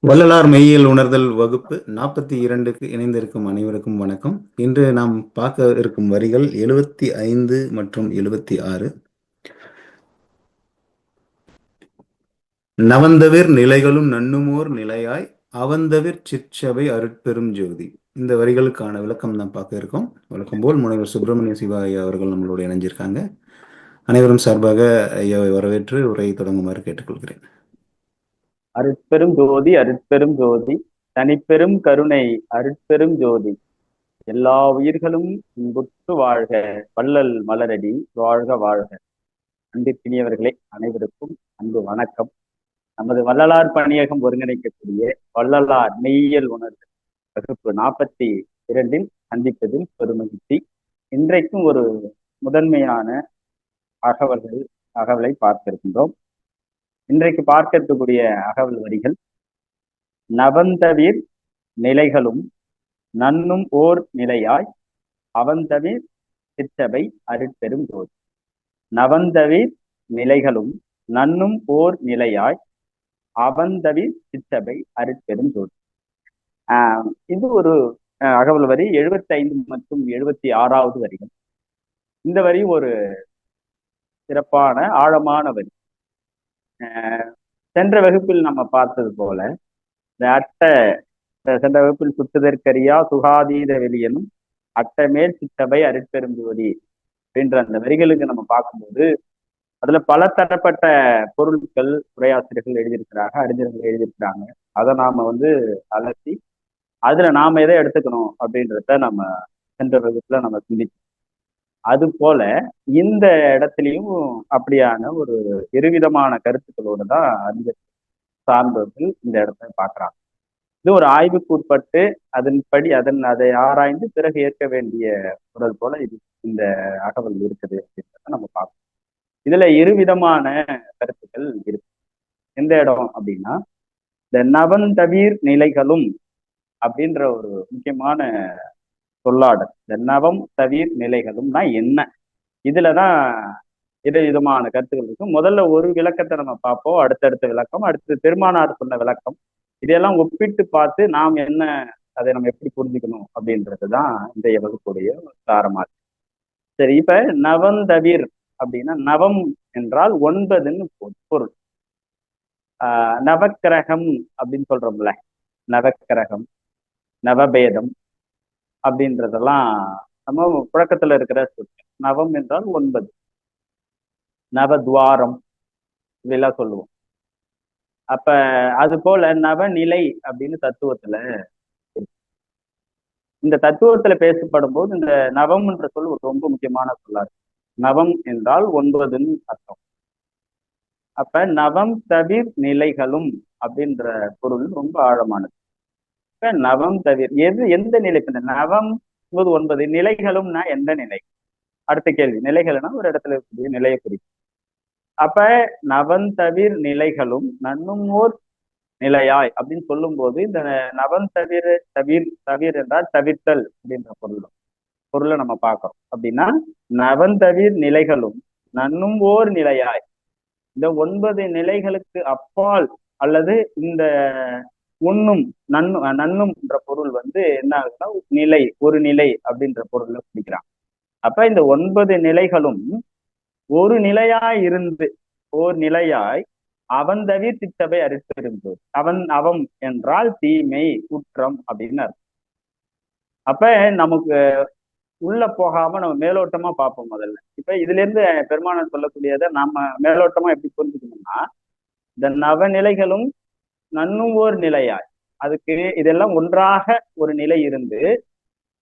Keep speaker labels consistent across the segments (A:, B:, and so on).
A: வள்ளலார் மெய்யியல் உணர்தல் வகுப்பு 42க்கு இணைந்திருக்கும் அனைவருக்கும் வணக்கம். இன்று நாம் பார்க்க இருக்கும் வரிகள் 75 மற்றும் 76. நவந்தவிர் நிலைகளும் நன்னுமோர் நிலையாய் அவந்தவிர் சிற்சபை அருட்பெரும் ஜோதி. இந்த வரிகளுக்கான விளக்கம் தான் பார்க்க இருக்கோம். வழக்கம் போல் முனைவர் சுப்பிரமணிய சிவா ஐயா அவர்கள் நம்மளோட இணைஞ்சிருக்காங்க. அனைவரும் சார்பாக ஐயாவை வரவேற்று உரையை தொடங்குமாறு கேட்டுக்கொள்கிறேன்.
B: அருட்பெரும் ஜோதி அருட்பெரும் ஜோதி தனிப்பெரும் கருணை அருட்பெரும் ஜோதி எல்லா உயிர்களும் இன்புற்று வாழ்க வள்ளல் மலரடி வாழ்க வாழ்க. அன்பிற்கினியவர்களே, அனைவருக்கும் அன்பு வணக்கம். நமது வள்ளலார் பணியகம் ஒருங்கிணைக்கக்கூடிய வள்ளலார் மெய்யியல் உணர்வு வகுப்பு 42 சந்திப்பதில் பெருமகிழ்ச்சி. இன்றைக்கும் ஒரு முதன்மையான அகவலை பார்த்திருக்கின்றோம். இன்றைக்கு பார்க்க இருக்கக்கூடிய அகவல் வரிகள்: நவந்தவிர் நிலைகளும் நன்னும் ஓர் நிலையாய் அவந்தவிர் சிற்றபை அருட்பெரும் ஜோதி. நவந்தவிர் நிலைகளும் நன்னும் ஓர் நிலையாய் அவந்தவிர் சிற்றபை அருட்பெரும் ஜோதி. இது ஒரு அகவல் வரி. 75 மற்றும் 76வது வரிகள். இந்த வரி ஒரு சிறப்பான ஆழமான வரி. சென்ற வகுப்பில் நம்ம பார்த்தது போல இந்த சென்ற வகுப்பில் சுட்டுதற்கரியா சுகாதீத வெளியனும் அட்டமேல் சித்தபை அருட்பெரும் ஜோதி அப்படின்ற அந்த வரிகளுக்கு நம்ம பார்க்கும்போது அதுல பல தரப்பட்ட பொருட்கள் உரையாசிரியர்கள் எழுதியிருக்கிறாங்க, அறிஞர்கள் எழுதியிருக்கிறாங்க. அதை நாம அலசி அதுல நாம எதை எடுத்துக்கணும் அப்படின்றத நம்ம சென்ற வகுப்புல நம்ம சிந்திச்சோம். அது போல இந்த இடத்துலையும் அப்படியான ஒரு இருவிதமான கருத்துக்களோடு தான் அறிஞர் சார்ந்தவர்கள் இந்த இடத்த பார்க்குறாங்க. இது ஒரு ஆய்வுக்கு உட்பட்டு அதன்படி அதை ஆராய்ந்து பிறகு ஏற்க வேண்டிய குரல் போல இது இந்த அகவல் இருக்குது அப்படின்றத நம்ம பார்க்கணும். இதுல இருவிதமான கருத்துக்கள் இருக்கு. எந்த இடம் அப்படின்னா, இந்த நவந்தவிர் நிலைகளும் அப்படின்ற ஒரு முக்கியமான சொல்லாடல். இந்த நவம் தவிர் நிலைகளும்னா என்ன? இதுலதான் விதமான கருத்துக்கள் இருக்கும். முதல்ல ஒரு விளக்கத்தை நம்ம பார்ப்போம், அடுத்தடுத்த விளக்கம், அடுத்து பெருமானார் சொன்ன விளக்கம். இதையெல்லாம் ஒப்பிட்டு பார்த்து நாம் அதை நம்ம எப்படி புரிஞ்சுக்கணும் அப்படின்றதுதான் இந்த வகுப்புடைய சாரமா இருக்கு. சரி, இப்ப நவந்தவிர் அப்படின்னா நவம் என்றால் 9ன்னு பொருள். நவக்கிரகம் அப்படின்னு சொல்றோம்ல, நவக்கிரகம், நவபேதம் அப்படின்றதெல்லாம் நம்ம புழக்கத்துல இருக்கிற சொல். நவம் என்றால் 9, நவத்வாரம் இதெல்லாம் சொல்லுவோம். அப்ப அது போல நவநிலை அப்படின்னு தத்துவத்துல இந்த தத்துவத்துல பேசப்படும் போது இந்த நவம் என்ற சொல் ரொம்ப முக்கியமான சொல்லாது. நவம் என்றால் 9ன்னு அர்த்தம். அப்ப நவம் தவிர் நிலைகளும் அப்படின்ற பொருள் ரொம்ப ஆழமானது. இப்ப நவம் தவிர் எந்த நிலை? நவம் 9 நிலைகளும்னா எந்த நிலை? அடுத்த கேள்வி. நிலைகள்னா ஒரு இடத்துல இருக்கக்கூடிய நிலையை குறிக்கும். அப்ப நவந்தவிர் நிலைகளும் நன்னும் ஓர் நிலையாய் அப்படின்னு சொல்லும் போது இந்த நவந்தவிர் தவிர் என்றால் தவிர்த்தல் அப்படின்ற பொருளை நம்ம பார்க்கிறோம். அப்படின்னா நவந்தவிர் நிலைகளும் நன்னும் ஓர் நிலையாய், இந்த 9 நிலைகளுக்கு அப்பால் அல்லது இந்த உண்ணும் நன்னும் என்ற பொருள் என்ன ஆகுதுன்னா நிலை, ஒரு நிலை அப்படின்ற பொருள்ல பிடிக்கிறாங்க. அப்ப இந்த 9 நிலைகளும் ஒரு நிலையாய் இருந்து ஓர் நிலையாய் அவந்தவிர் சித்தபை அருட்பெரும் ஜோதி. அவம் என்றால் தீமை, குற்றம் அப்படின்னு அர்த்தம். அப்ப நமக்கு உள்ள போகாம நம்ம மேலோட்டமா பார்ப்போம் முதல்ல. இப்ப இதுல இருந்து பெருமானார் சொல்லக்கூடியதை நாம மேலோட்டமா எப்படி புரிஞ்சுக்கணும்னா, இந்த நவநிலைகளும் நன்னும் ஓர் நிலையாய், அதுக்கு இதெல்லாம் ஒன்றாக ஒரு நிலை இருந்து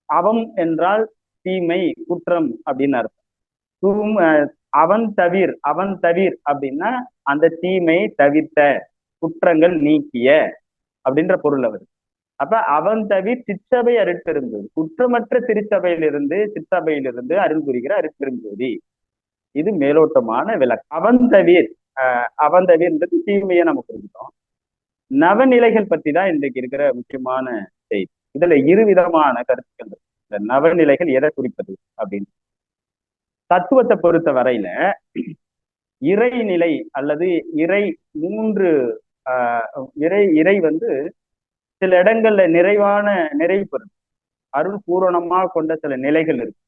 B: அவம் என்றால் தீமை, குற்றம் அப்படின்னு அர்த்தம். அவன் தவிர் அப்படின்னா அந்த தீமை தவிர்த்த, குற்றங்கள் நீக்கிய அப்படின்ற பொருள் வருது. அப்ப அவன் தவிர் சிற்றபை அருட்பெருஞ்சோதி, குற்றமற்ற சிற்றபையிலிருந்து அருள் புரிகிற அருட்பெருஞ்சோதி. இது மேலோட்டமான விளக்கம். அவன் தவிர்ன்றது தீமையை நம்ம புரிஞ்சுட்டோம். நவநிலைகள் பத்தி தான் இன்றைக்கு இருக்கிற முக்கியமான செய்தி. இதுல இருவிதமான கருத்துக்கள் இருக்கு. இந்த நவநிலைகள் எதை குறிப்பது அப்படின்னு தத்துவத்தை பொறுத்த வரையில இறைநிலை அல்லது இறை 3 இறை இறை வந்து சில இடங்கள்ல நிறைவு பெறும். அருள் பூரணமாக கொண்ட சில நிலைகள் இருக்கு.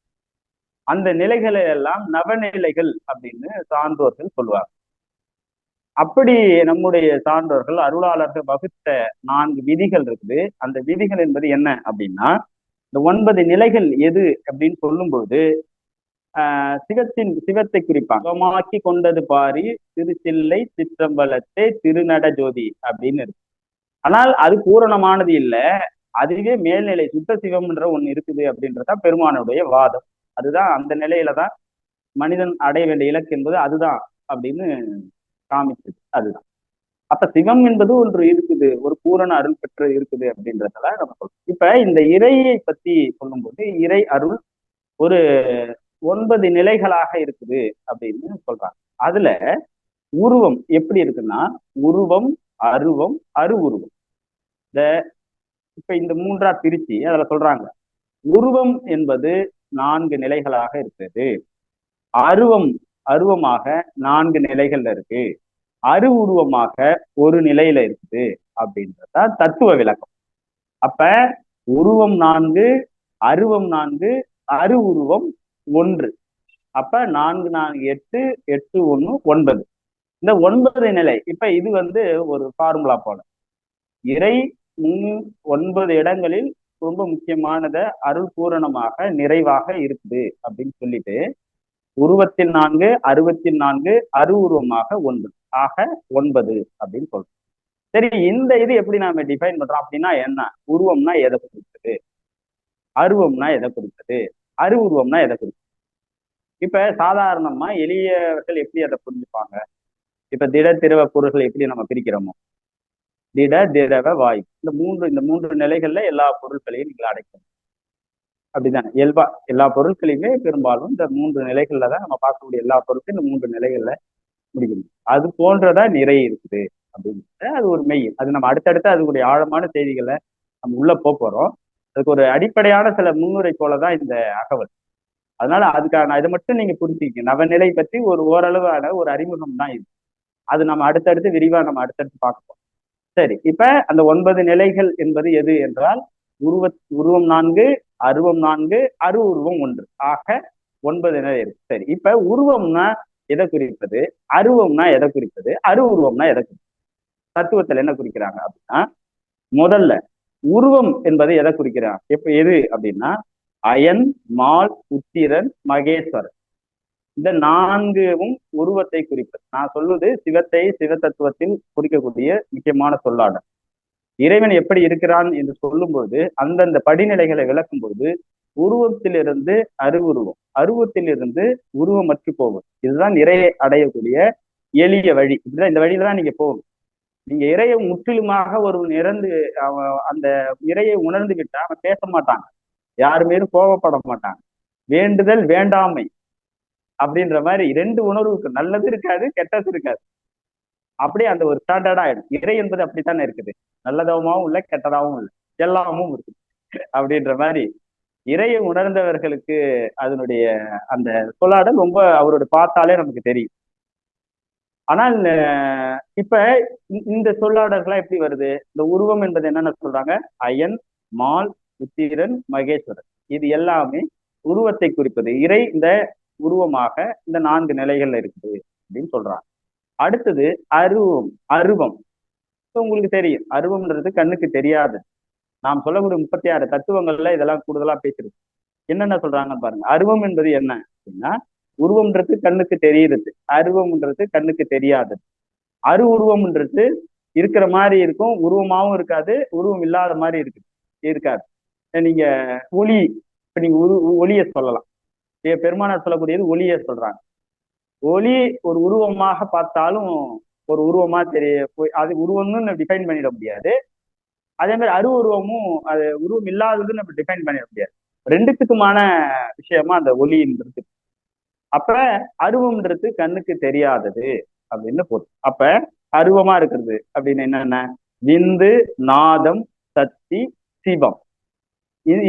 B: அந்த நிலைகளை எல்லாம் நவநிலைகள் அப்படின்னு சான்றோர்கள் சொல்லுவாங்க. அப்படி நம்முடைய சான்றோர்கள் அருளாளர்கள் வகுத்த 4 விதிகள் இருக்குது. அந்த விதிகள் என்பது என்ன அப்படின்னா, இந்த 9 நிலைகள் எது அப்படின்னு சொல்லும்போது சிவத்தை குறிப்பாங்க. சிவமாக்கி கொண்டது பாரி திருச்சில்லை சிற்றம்பலத்தே திருநட ஜோதி அப்படின்னு இருக்கு. ஆனால் அது பூரணமானது இல்லை. அதுவே மேல்நிலை சுத்த சிவம்ன்ற ஒண்ணு இருக்குது அப்படின்றதா பெருமானுடைய வாதம். அதுதான் அந்த நிலையில தான் மனிதன் அடைய வேண்டிய இலக்கு என்பது அதுதான் அப்படின்னு காமிச்சது. அதுதான். அப்ப சிவம் என்பது ஒன்று இருக்குது, ஒரு பூரண அருள் பெற்று இருக்குது அப்படின்றதுல நம்ம சொல்றோம். இப்ப இந்த இறையை பத்தி சொல்லும்போது இறை அருள் ஒரு 9 நிலைகளாக இருக்குது அப்படின்னு சொல்றாங்க. அதுல உருவம் எப்படி இருக்குன்னா, உருவம், அருவம், அரு உருவம். இந்த இப்ப இந்த 3ஆ பிரிச்சு அதுல சொல்றாங்க, உருவம் என்பது 4 நிலைகளாக இருக்கிறது. அருவமாக 4 நிலைகள்ல இருக்கு. அரு உருவமாக ஒரு நிலையில இருக்குது அப்படின்றத தத்துவ விளக்கம். அப்ப உருவம் 4, அருவம் 4, அரு உருவம் 1. அப்ப 4 4 8 8 1 9. இந்த 9 நிலை. இப்ப இது வந்து ஒரு ஃபார்முலா போல. இறை 9 இடங்களில் ரொம்ப முக்கியமானத அருள் பூரணமாக நிறைவாக இருக்குது அப்படின்னு சொல்லிட்டு, உருவத்தில் 4, அருவத்தில் 4, அரு உருவமாக 1 ஆக 9 அப்படின்னு சொல்றோம். சரி, இந்த இது எப்படி நாம டிஃபைன் பண்றோம் அப்படின்னா என்ன? உருவம்னா எதை குறிப்பது, அருவம்னா எதை குறிப்பது, அரு உருவம்னா எதை குறிப்பது? இப்ப சாதாரணமா எளியவர்கள் எப்படி அதை புரிஞ்சுப்பாங்க? இப்ப திட திரவ பொருள்களை எப்படி நம்ம பிரிக்கிறோமோ, திட திரவ வாயு, இந்த மூன்று நிலைகள்ல எல்லா பொருட்களையும் நீங்கள் அடைக்கணும். அப்படிதானே இயல்பா எல்லா பொருட்களையுமே பெரும்பாலும் இந்த 3 நிலைகள்ல தான் நம்ம பார்க்கக்கூடிய எல்லா பொருட்களும் இந்த 3 நிலைகள்ல முடிக்கணும். அது போன்றதா நிறை இருக்குது அப்படின்னு அது ஒரு மெய். அது நம்ம அடுத்தடுத்து அதுக்குடைய ஆழமான செய்திகளை நம்ம உள்ள போறோம். அதுக்கு ஒரு அடிப்படையான சில முன்னுரை போலதான் இந்த அகவல். அதனால அதுக்கான இதை மட்டும் நீங்க புரிஞ்சுக்க, நவநிலை பற்றி ஒரு ஓரளவான ஒரு அறிமுகம் தான் இது. அது நம்ம அடுத்தடுத்து விரிவா நம்ம அடுத்தடுத்து பார்ப்போம். சரி, இப்ப அந்த 9 நிலைகள் என்பது எது என்றால், உருவம் 4, அருவம் 4, அரு உருவம் 1 ஆக 9 நிலை இருக்கு. சரி, இப்ப உருவம்னா எதை குறிப்பது, அருவம்னா எதை குறிப்பது, அரு உருவம்னா எதை குறிப்பது? தத்துவத்துல என்ன குறிக்கிறாங்க அப்படின்னா, முதல்ல உருவம் என்பதை எதை குறிக்கிறாங்க, எது அப்படின்னா அயன், மால், உத்திரன், மகேஸ்வரன். இந்த 4ம் உருவத்தை குறிப்பது. நான் சொல்வது சிவத்தை சிவ தத்துவத்தில் குறிக்கக்கூடிய முக்கியமான சொல்லாடல். இறைவன் எப்படி இருக்கிறான் என்று சொல்லும்போது அந்தந்த படிநிலைகளை விளக்கும் பொழுது உருவத்திலிருந்து அருவுருவம், அருவத்திலிருந்து உருவமற்று போகும். இதுதான் இறையை அடையக்கூடிய எளிய வழி. இப்படிதான் இந்த வழியில தான் நீங்க போகணும். நீங்க இறையை முற்றிலுமாக ஒருவன் இறந்து அந்த இறையை உணர்ந்து விட்டா அவன் பேச மாட்டாங்க, யாரு மீதும் கோபப்பட மாட்டாங்க. வேண்டுதல் வேண்டாமை அப்படின்ற மாதிரி 2 உணர்வுக்கு, நல்லது இருக்காது கெட்டது இருக்காது. அப்படியே அந்த ஒரு ஸ்டாண்டர்டா ஆயிடும். இறை என்பது அப்படித்தானே இருக்குது, நல்லதாகவும் இல்லை கெட்டதாகவும் இல்லை, எல்லாமும் இருக்குது அப்படின்ற மாதிரி இறையை உணர்ந்தவர்களுக்கு அதனுடைய அந்த சொல்லாடல் ரொம்ப அவரோட பார்த்தாலே நமக்கு தெரியும். ஆனால் இப்ப இந்த சொல்லாடல்கள்லாம் எப்படி வருது? இந்த உருவம் என்பது என்னன்னு சொல்றாங்க, அயன், மால், உத்திரன், மகேஸ்வரன். இது எல்லாமே உருவத்தை குறிப்பது. இறை இந்த உருவமாக இந்த 4 நிலைகள்ல இருக்குது அப்படின்னு சொல்றாங்க. அடுத்தது அருவம். அருவம் உங்களுக்கு தெரியும், அருவம்ன்றது கண்ணுக்கு தெரியாது. நாம் சொல்லக்கூடிய 36 தத்துவங்கள்ல இதெல்லாம் கூடுதலா பேசிருக்கு. என்னென்ன சொல்றாங்கன்னு பாருங்க. அருவம் என்பது என்ன அப்படின்னா, உருவம்ன்றது கண்ணுக்கு தெரியுது, அருவம்ன்றது கண்ணுக்கு தெரியாது. அரு உருவம்ன்றது இருக்கிற மாதிரி இருக்கும், உருவமாவும் இருக்காது, உருவம் இல்லாத மாதிரி இருக்காது. நீங்க ஒளி, இப்ப நீங்க ஒளியை சொல்லலாம். பெருமானார் சொல்லக்கூடியது ஒளியை சொல்றாங்க. ஒளி ஒரு உருவமாக பார்த்தாலும் ஒரு உருவமா அது உருவம்னு டிஃபைன் பண்ணிட முடியாது. அதே மாதிரி அரு உருவமும் அது உருவம் இல்லாததுன்னு நம்ம டிஃபைன் பண்ணிட முடியாது. ரெண்டுத்துக்குமான விஷயமா அந்த ஒளின்றது. அப்ப அருவம்ன்றது கண்ணுக்கு தெரியாதது அப்படின்னு போதும். அப்ப அருவமா இருக்கிறது அப்படின்னு என்னென்ன, விந்து, நாதம், சக்தி, சிவம். இது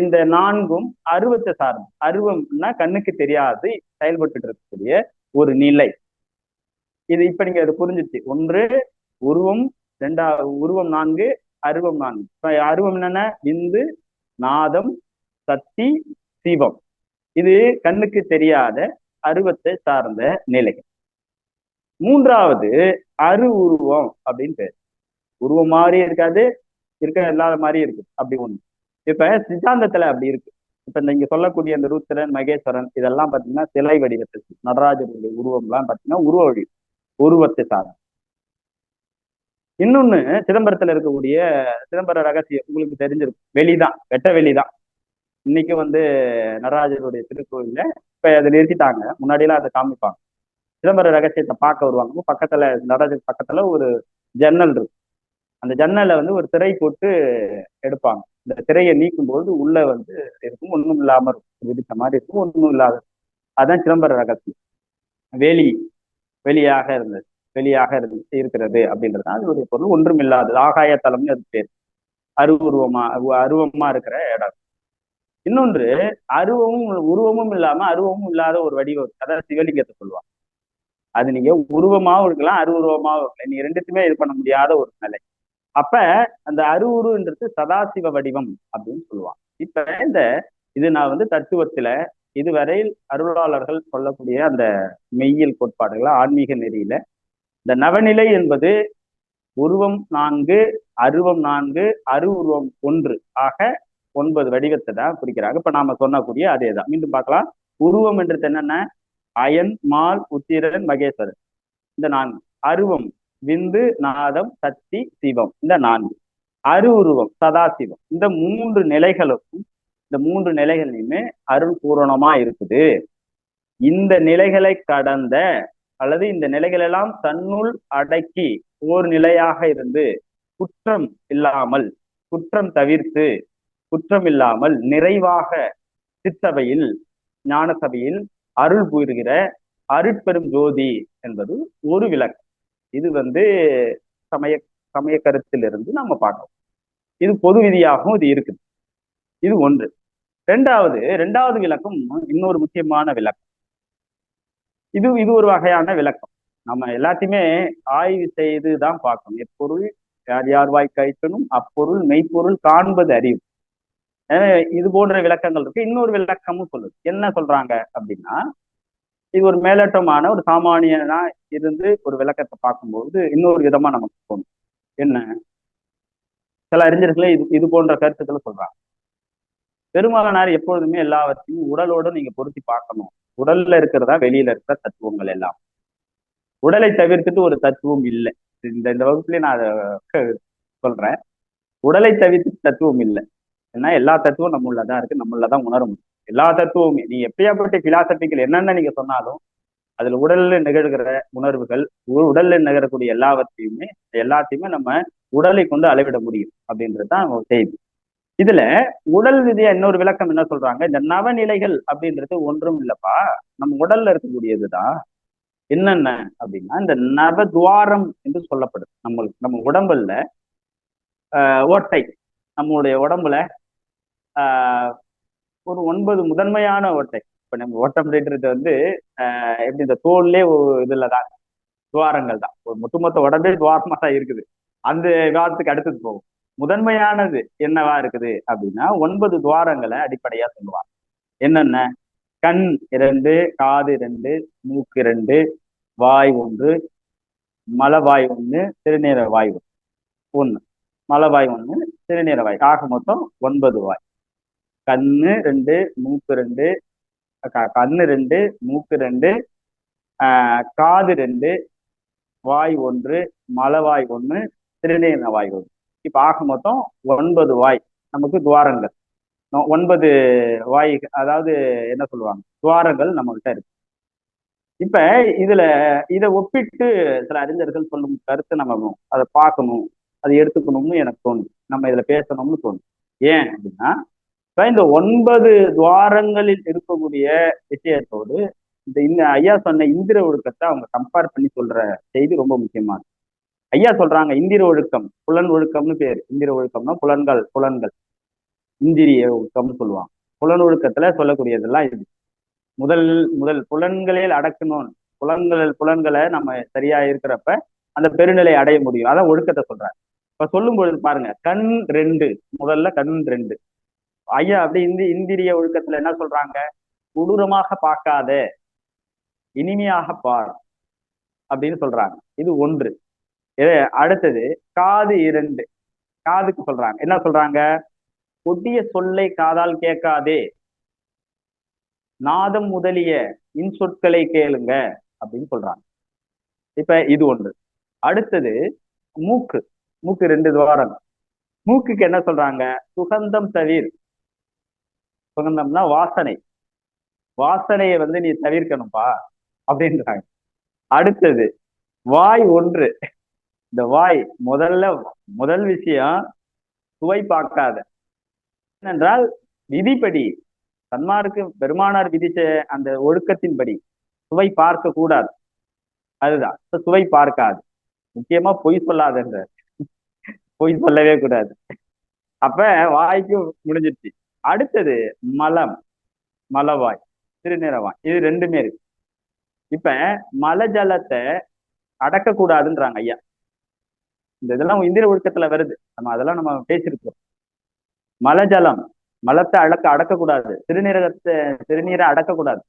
B: இந்த 4ம் அருவத்தை சார்ந்து. அருவம்னா கண்ணுக்கு தெரியாது செயல்பட்டு இருக்கக்கூடிய ஒரு நிலை. இது இப்ப நீங்க அது புரிஞ்சிச்சு. ஒன்று உருவம் உருவம் 4, அருவம் 4. இப்ப அருவம் என்னென்ன? விந்து, நாதம், சக்தி, சிவம். இது கண்ணுக்கு தெரியாத அருவத்தை சார்ந்த நிலைகள். மூன்றாவது அரு உருவம் அப்படின்னு பேர். உருவம் மாதிரி இருக்காது, இல்லாத மாதிரி இருக்கு, அப்படி ஒண்ணு. இப்ப சித்தாந்தத்துல அப்படி இருக்கு. இப்ப நீங்க சொல்லக்கூடிய இந்த ருத்ரன், மகேஸ்வரன் இதெல்லாம் பாத்தீங்கன்னா சிலை வடிவத்தை, நடராஜருடைய உருவம் எல்லாம் பாத்தீங்கன்னா உருவத்தை சார்ந்த. இன்னொன்னு, சிதம்பரத்துல இருக்கக்கூடிய சிதம்பர ரகசியம் உங்களுக்கு தெரிஞ்சிருக்கும். வெளிதான், வெட்ட வெளிதான். இன்னைக்கு நடராஜருடைய திருக்கோயில இப்ப அதை நிறுத்திட்டாங்க. முன்னாடி எல்லாம் அதை காமிப்பாங்க. சிதம்பர ரகசியத்தை பார்க்க வருவாங்க. பக்கத்துல நடராஜர் பக்கத்துல ஒரு ஜன்னல் இருக்கு. அந்த ஜன்னலை ஒரு திரை போட்டு எடுப்பாங்க. இந்த திரையை நீக்கும் போது உள்ள இருக்கும், ஒண்ணும் இல்லாம இருக்கும், விதித்த மாதிரி இருக்கும், ஒண்ணும் இல்லாத. அதான் சிதம்பர ரகசியம். வெளி வெளியாக இருந்தது, இருக்கிறது அப்படின்றது அதனுடைய பொருள். ஒன்றும் இல்லாதது, ஆகாய தலம்னு அது பேர். அருவமா இருக்கிற இடம். இன்னொன்று, உருவமும் இல்லாம அருவமும் இல்லாத ஒரு வடிவம், அதாவது சிவலிங்கத்தை சொல்லுவாங்க. அது நீங்க உருவமாவும் இருக்கலாம், அருவுருவமாவும் இருக்கலாம். நீங்க ரெண்டுத்துமே இது பண்ண முடியாத ஒரு நிலை. அப்ப அந்த அருவுருன்றது சதாசிவ வடிவம் அப்படின்னு சொல்லுவாங்க. இப்ப இது நான் தத்துவத்துல இதுவரையில் அருளாளர்கள் சொல்லக்கூடிய அந்த மெய்யியல் கோட்பாடுகள், ஆன்மீக நெறியில இந்த நவநிலை என்பது உருவம் 4, அருவம் 4, அருவுருவம் 1 ஆக 9 வடிவத்தை தான் குறிக்கிறாங்க. இப்ப நாம சொன்னக்கூடிய அதேதான். மீண்டும் பார்க்கலாம். உருவம் என்றது என்னென்ன? அயன், மால், உத்திரன், மகேஸ்வரன், இந்த 4. அருவம் விந்து, நாதம், சக்தி, சிவம், இந்த 4. அருவுருவம் சதாசிவம். இந்த 3 நிலைகளுக்கும், இந்த 3 நிலைகளையுமே அருள் பூரணமா இருக்குது. இந்த நிலைகளை கடந்த அல்லது இந்த நிலைகள் எல்லாம் தன்னுள் அடக்கி ஓர் நிலையாக இருந்து குற்றம் இல்லாமல், குற்றம் தவிர்த்து, குற்றம் இல்லாமல் நிறைவாக சித்தபையில், ஞான சபையில் அருள் புரிகிற அருட்பெரும் ஜோதி என்பது ஒரு விளக்கம். இது சமய கருத்திலிருந்து நம்ம பார்க்கணும். இது பொது விதியாகவும் இது இருக்குது. இது ஒன்று. இரண்டாவது விளக்கம் இன்னொரு முக்கியமான விளக்கம். இது ஒரு வகையான விளக்கம். நம்ம எல்லாத்தையுமே ஆய்வு செய்துதான் பார்க்கணும். எப்பொருள் யார் யார் வாய் கைக்கணும், அப்பொருள் மெய்ப்பொருள் காண்பது அறிவு. இது போன்ற விளக்கங்கள் இருக்கு. இன்னொரு விளக்கமும் சொல்லுது. என்ன சொல்றாங்க அப்படின்னா, இது ஒரு மேலோட்டமான ஒரு சாமானியனா இருந்து ஒரு விளக்கத்தை பார்க்கும்போது இன்னொரு விதமா நமக்கு தோணும். என்ன, சில அறிஞர்களே இது போன்ற கருத்துக்களை சொல்றாங்க. பெருமானார் எப்பொழுதுமே எல்லாவற்றையும் உடலோடு நீங்க பொருத்தி பார்க்கணும். உடல்ல இருக்கிறதா வெளியில இருக்கிற தத்துவங்கள் எல்லாம். உடலை தவிர்த்துட்டு ஒரு தத்துவம் இல்லை. இந்த வகுப்புலயே நான் அதை சொல்றேன். உடலை தவிர்த்து தத்துவம் இல்லை. ஏன்னா எல்லா தத்துவம் நம்மளதான் இருக்கு, நம்மளதான் உணர முடியும். எல்லா தத்துவமே நீ எப்படியாப்பட்ட பிலாசபிகள் என்னென்ன நீங்க சொன்னாலும் அதுல உடல்ல நிகழ்கிற உணர்வுகள், உடல்ல நிகழக்கூடிய எல்லாத்தையுமே நம்ம உடலை கொண்டு அளவிட முடியும் அப்படின்றதுதான் செய்தி. இதுல உடல் விதியா இன்னொரு விளக்கம் என்ன சொல்றாங்க, இந்த நவநிலைகள் அப்படின்றது ஒன்றும் இல்லப்பா, நம்ம உடல்ல இருக்கக்கூடியதுதான். என்னென்ன அப்படின்னா, இந்த நவத்வாரம் என்று சொல்லப்படுது. நம்ம உடம்புல ஓட்டை, நம்மளுடைய உடம்புல ஒரு 9 முதன்மையான ஓட்டை. இப்ப நம்ம ஓட்டம் அப்படின்றது எப்படி இந்த தோல்லே ஒரு இதுலதான் துவாரங்கள் தான். ஒரு ஒட்டுமொத்த உடம்பே துவாரமா தான் இருக்குது. அந்த விவாதத்துக்கு அடுத்தது போகும். முதன்மையானது என்னவா இருக்குது அப்படின்னா 9 துவாரங்களை அடிப்படையா சொல்லுவாங்க. என்னென்ன? கண் 2, காது 2, மூக்கு 2, வாய் 1, மலவாய் 1, சிறுநீர வாய் 1, மலவாய் 1, சிறுநீர வாய், ஆக மொத்தம் 9 வாய். கண்ணு 2, மூக்கு 2, கண்ணு 2, மூக்கு 2, காது 2, வாய் 1, மலவாய் 1, சிறுநீர வாய் 1. இப்ப ஆக மொத்தம் 9 வாய் நமக்கு துவாரங்கள். 9 வாய், அதாவது என்ன சொல்லுவாங்க, துவாரங்கள் நம்ம கிட்ட இருக்கு. இப்ப இதை ஒப்பிட்டு சில அறிஞர்கள் சொல்லும் கருத்து நம்ம அதை பார்க்கணும், அதை எடுத்துக்கணும்னு எனக்கு தோணுது. நம்ம இதுல பேசணும்னு தோணுது. ஏன் அப்படின்னா, இப்ப இந்த 9 துவாரங்களில் இருக்கக்கூடிய விஷயத்தோடு இந்த ஐயா சொன்ன இந்திர ஒழுக்கத்தை அவங்க கம்பேர் பண்ணி சொல்ற செய்தி ரொம்ப முக்கியமானது. ஐயா சொல்றாங்க, இந்திர ஒழுக்கம், புலன் ஒழுக்கம்னு பேரு. இந்திர ஒழுக்கம்னா புலன்கள் இந்திரிய ஒழுக்கம்னு சொல்லுவாங்க. புலன் ஒழுக்கத்துல சொல்லக்கூடியதெல்லாம் இது. முதல் புலன்களில் அடக்கணும். புலன்களை நம்ம சரியா இருக்கிறப்ப அந்த பெருநிலை அடைய முடியும். அதான் ஒழுக்கத்தை சொல்றாரு. இப்ப சொல்லும் பொழுது பாருங்க, கண் ரெண்டு, முதல்ல கண் ரெண்டு. ஐயா அப்படி இந்திரிய ஒழுக்கத்துல என்ன சொல்றாங்க? கொடூரமாக பார்க்காத, இனிமையாக பார் அப்படின்னு சொல்றாங்க. இது ஒன்று. அடுத்தது காது இரண்டு. காதுக்கு சொல்றாங்க, என்ன சொல்றாங்க? கொடிய சொல்லை காதால் கேட்காதே, நாதம் முதலிய இன்சொற்களை கேளுங்க அப்படின்னு சொல்றாங்க. இப்ப இது ஒன்று. அடுத்தது மூக்கு. மூக்கு ரெண்டு துவாரம். மூக்குக்கு என்ன சொல்றாங்க? சுகந்தம் தவிர். சுகந்தம்னா வாசனை. வாசனையை நீ தவிர்க்கணும்பா அப்படின்றாங்க. அடுத்தது வாய் ஒன்று. இந்த வாய் முதல் விஷயம் சுவை பார்க்காத. ஏனென்றால் விதிப்படி, சன்மார்க்கு பெருமானார் விதிச்ச அந்த ஒழுக்கத்தின்படி சுவை பார்க்க கூடாது. அதுதான் சுவை பார்க்காது. முக்கியமா பொய் சொல்லாதன்ற, பொய் சொல்லவே கூடாது. அப்ப வாய்க்கு முடிஞ்சிருச்சு. அடுத்தது மலம், மலவாய், சிறுநீரவாய், இது ரெண்டுமே இருக்கு. இப்ப மல ஜலத்தை அடக்க கூடாதுன்றாங்க ஐயா. இந்த இதெல்லாம் இந்திர ஒழுக்கத்துல வருது. அதெல்லாம் நம்ம பேசியிருக்கோம். மலஜலம், மலத்தை அடக்கக்கூடாது, சிறுநீரை அடக்கக்கூடாது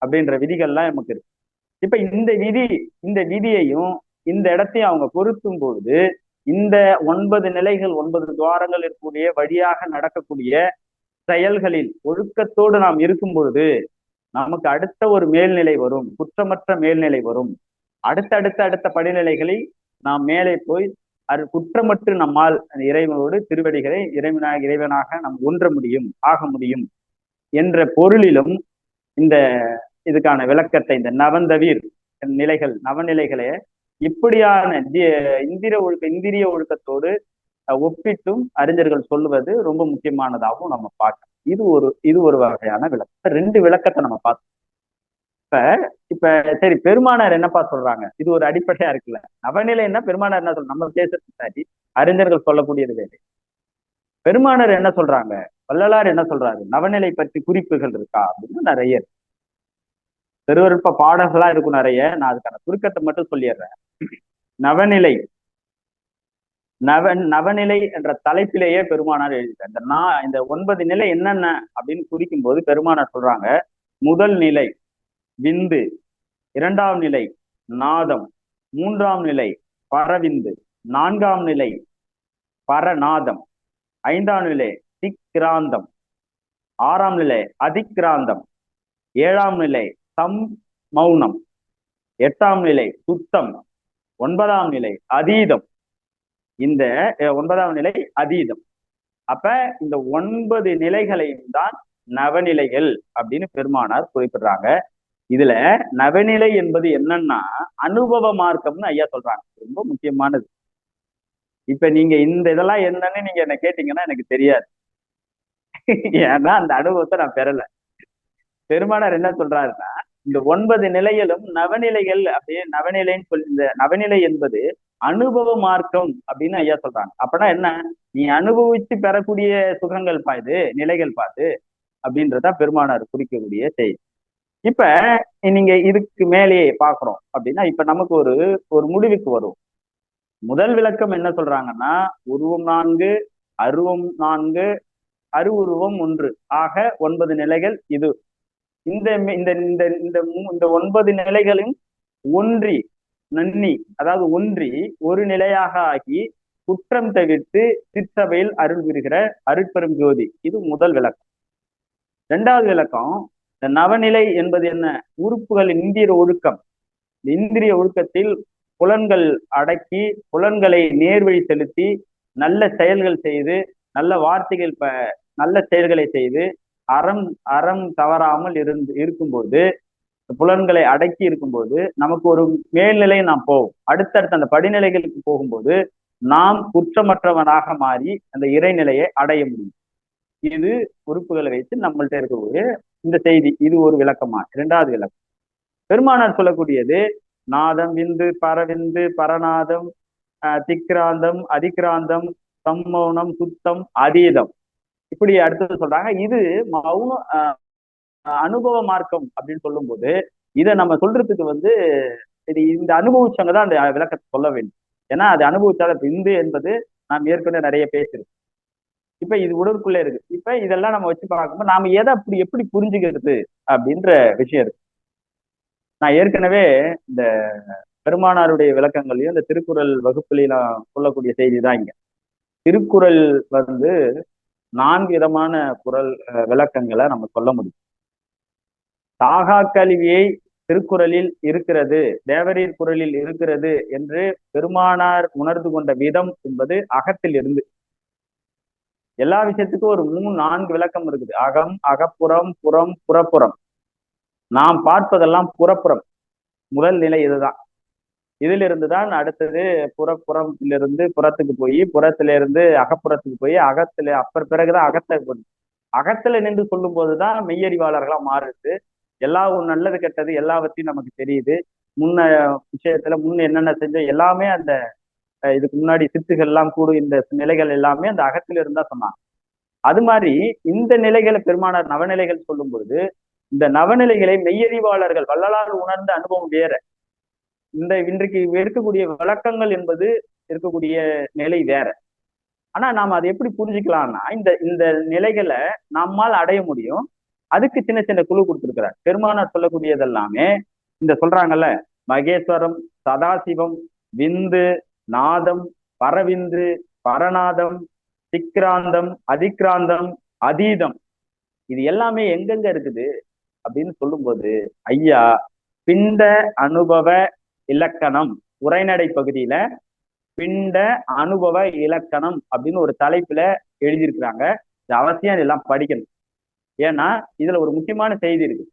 B: அப்படின்ற விதிகள்லாம் நமக்கு இருக்கு. இப்ப இந்த விதியையும் இந்த இடத்தையும் அவங்க பொருத்தும் பொழுது இந்த 9 நிலைகள், 9 துவாரங்கள் இருக்கக்கூடிய வழியாக நடக்கக்கூடிய செயல்களில் ஒழுக்கத்தோடு நாம் இருக்கும் பொழுது நமக்கு அடுத்த ஒரு மேல்நிலை வரும், குற்றமற்ற மேல்நிலை வரும். அடுத்த படிநிலைகளை நாம் மேலே போய் குற்றமற்று நம்மால் இறைவனோடு திருவடிகளை இறைவனாக நாம் ஒன்ற முடியும், ஆக முடியும் என்ற பொருளிலும் இந்த இதுக்கான விளக்கத்தை, இந்த நவந்தவீர் நிலைகள், நவநிலைகளை இப்படியான இந்திரிய ஒழுக்கத்தோடு ஒப்பிட்டும் அறிஞர்கள் சொல்லுவது ரொம்ப முக்கியமானதாகவும் நம்ம பார்க்கணும். இது ஒரு வகையான விளக்கம். 2 விளக்கத்தை நம்ம பார்த்தோம். இப்ப சரி, பெருமானார் என்னப்பா சொல்றாங்க? இது ஒரு அடிப்படையா இருக்குல்ல. நவநிலை என்ன, பெருமானார் என்ன சொல்றாங்க? நம்ம பேசுறது சரி, அறிஞர்கள் சொல்லக்கூடியது வேறு. பெருமானார் என்ன சொல்றாங்க, வள்ளலார் என்ன சொல்றாரு, நவநிலை பற்றி குறிப்புகள் இருக்கா அப்படின்னு நிறைய இருக்கு. பெருவருப்ப பாடல்களா இருக்கும் நிறைய. நான் அதுக்கான சுருக்கத்தை மட்டும் சொல்லிடுறேன். நவநிலை என்ற தலைப்பிலேயே பெருமானார் எழுதிட்டார். இந்த 9 நிலை என்னென்ன அப்படின்னு குறிக்கும் போது பெருமானார் சொல்றாங்க, முதல் நிலை விந்து, 2ஆம் நிலை நாதம், 3ஆம் நிலை பரவிந்து, 4ஆம் நிலை பரநாதம், 5ஆம் நிலை திக்ராந்தம், 6ஆம் நிலை அதிக்ராந்தம், 7ஆம் நிலை சம் மௌனம், 8ஆம் நிலை சுத்தம், 9ஆம் நிலை அதீதம். இந்த 9ஆம் நிலை அதீதம். அப்ப இந்த 9 நிலைகளையும் தான் நவநிலைகள் அப்படின்னு பெருமானார் குறிப்பிடுறாங்க. இதுல நவநிலை என்பது என்னன்னா அனுபவ மார்க்கம்னு ஐயா சொல்றாங்க. ரொம்ப முக்கியமானது. இப்ப நீங்க இந்த இதெல்லாம் என்னன்னு நீங்க என்ன கேட்டீங்கன்னா எனக்கு தெரியாது. ஏன்னா அந்த அனுபவத்தை நான் பெறல. பெருமானார் என்ன சொல்றாருன்னா, இந்த 9 நிலைகளும் நவநிலைகள் அப்படியே நவநிலைன்னு சொல்லி, இந்த நவநிலை என்பது அனுபவ மார்க்கம் அப்படின்னு ஐயா சொல்றாங்க. அப்பனா என்ன, நீ அனுபவிச்சு பெறக்கூடிய சுகங்கள் பாது, நிலைகள் பாது அப்படின்றதா பெருமானார் குறிக்கக்கூடிய செய்தி. இப்ப நீங்க இதுக்கு மேலேயே பாக்குறோம் அப்படின்னா, இப்ப நமக்கு ஒரு முடிவுக்கு வரும். முதல் விளக்கம் என்ன சொல்றாங்கன்னா, உருவம் 4, அருவம் 4, அருவுருவம் 1 ஆக 9 நிலைகள். இது இந்த 9 நிலைகளும் ஒன்றி அதாவது ஒன்றி ஒரு நிலையாக ஆகி குற்றம் தவிர்த்து சிற்சபையில் அருள் புரிகிற அருட்பெரும் ஜோதி. இது முதல் விளக்கம். 2வது விளக்கம், இந்த நவநிலை என்பது என்ன, உறுப்புகளின் இந்திரிய ஒழுக்கம். இந்திரிய ஒழுக்கத்தில் புலன்கள் அடக்கி, புலன்களை நேர்வழி செலுத்தி, நல்ல செயல்கள் செய்து, நல்ல வார்த்தைகள், நல்ல செயல்களை செய்து, அறம் தவறாமல் இருக்கும்போது, புலன்களை அடக்கி இருக்கும்போது நமக்கு ஒரு மேல்நிலை நாம் போவோம். அடுத்தடுத்த அந்த படிநிலைகளுக்கு போகும்போது நாம் குற்றமற்றவனாக மாறி அந்த இறைநிலையை அடைய முடியும். இது உறுப்புகளை வைத்து நம்மள்ட்ட இருக்கக்கூடிய இந்த செய்தி. இது ஒரு விளக்கமா. 2வது விளக்கம், பெருமானார் சொல்லக்கூடியது நாதம், விந்து, பரவிந்து, பரநாதம், திக்ராந்தம், அதிக்ராந்தம், சம்மௌனம், சுத்தம், அதீதம். இப்படி அடுத்தது சொல்றாங்க. இது அனுபவ மார்க்கம் அப்படின்னு சொல்லும் போது இதை நம்ம சொல்றதுக்கு இது இந்த அனுபவிச்சவங்க தான் அந்த விளக்கத்தை சொல்ல வேண்டும். ஏன்னா அது அனுபவிச்சாத விந்து என்பது நாம் ஏற்கனவே நிறைய பேசிருக்கோம். இப்ப இது உடலுக்குள்ளே இருக்கு. இப்ப இதெல்லாம் நம்ம வச்சு பார்க்கும்போது நாம எதை அப்படி எப்படி புரிஞ்சுக்கிறது அப்படின்ற விஷயம் இருக்கு. நான் ஏற்கனவே இந்த பெருமானாருடைய விளக்கங்களையும் இந்த திருக்குறள் வகுப்புலையும் நான் சொல்லக்கூடிய செய்தி தான் இங்க. திருக்குறள் வந்து 4 விதமான குறள் விளக்கங்களை நம்ம சொல்ல முடியும். சாகா கல்வியை திருக்குறளில் இருக்கிறது, தேவரீர் குறளில் இருக்கிறது என்று பெருமானார் உணர்ந்து கொண்ட விதம் என்பது அகத்தில் இருந்து. எல்லா விஷயத்துக்கும் ஒரு 3-4 விளக்கம் இருக்குது. அகம், அகப்புறம், புறம், புறப்புறம். நாம் பார்ப்பதெல்லாம் புறப்புறம். முதல் நிலை இதுதான். இதிலிருந்து தான் அடுத்தது புறப்புறத்திலிருந்து புறத்துக்கு போய், புறத்திலிருந்து அகப்புறத்துக்கு போய், அகத்துல அப்புறம் பிறகுதான் அகத்துல நின்று சொல்லும் போதுதான் மெய்யறிவாளர்களா மாறுது. எல்லா நல்லது கெட்டது எல்லாவற்றையும் நமக்கு தெரியுது. முன்ன விஷயத்துல என்னென்ன செஞ்சோம் எல்லாமே அந்த இதுக்கு முன்னாடி சித்துகள் எல்லாம் கூடும் இந்த நிலைகள் எல்லாமே அந்த அகத்துல இருந்தா சொன்னாங்க. அது மாதிரி இந்த நிலைகளை பெருமானார் நவநிலைகள் சொல்லும் பொழுது இந்த நவநிலைகளை மெய்யறிவாளர்கள் வள்ளலார் உணர்ந்த அனுபவம் வேற. இன்றைக்கு இருக்கக்கூடிய விளக்கங்கள் என்பது இருக்கக்கூடிய நிலை வேற. ஆனா நாம அதை எப்படி புரிஞ்சுக்கலாம்னா இந்த இந்த நிலைகளை நம்மால் அடைய முடியும். அதுக்கு சின்ன சின்ன குழு கொடுத்திருக்கிறார். பெருமானார் சொல்லக்கூடியதெல்லாமே இந்த சொல்றாங்கல்ல, மகேஸ்வரம், சதாசிவம், விந்து, நாதம், பரவிந்து, பரநாதம், சிக்ராந்தம், அதிக்ராந்தம், அதீதம், இது எல்லாமே எங்கெங்க இருக்குது அப்படின்னு சொல்லும்போது ஐயா பிண்ட அனுபவ இலக்கணம் உரைநடை பகுதியில பிண்ட அனுபவ இலக்கணம் அப்படின்னு ஒரு தலைப்புல எழுதியிருக்கிறாங்க. இது அவசியம் எல்லாம் படிக்கணும். ஏன்னா இதுல ஒரு முக்கியமான செய்தி இருக்கு.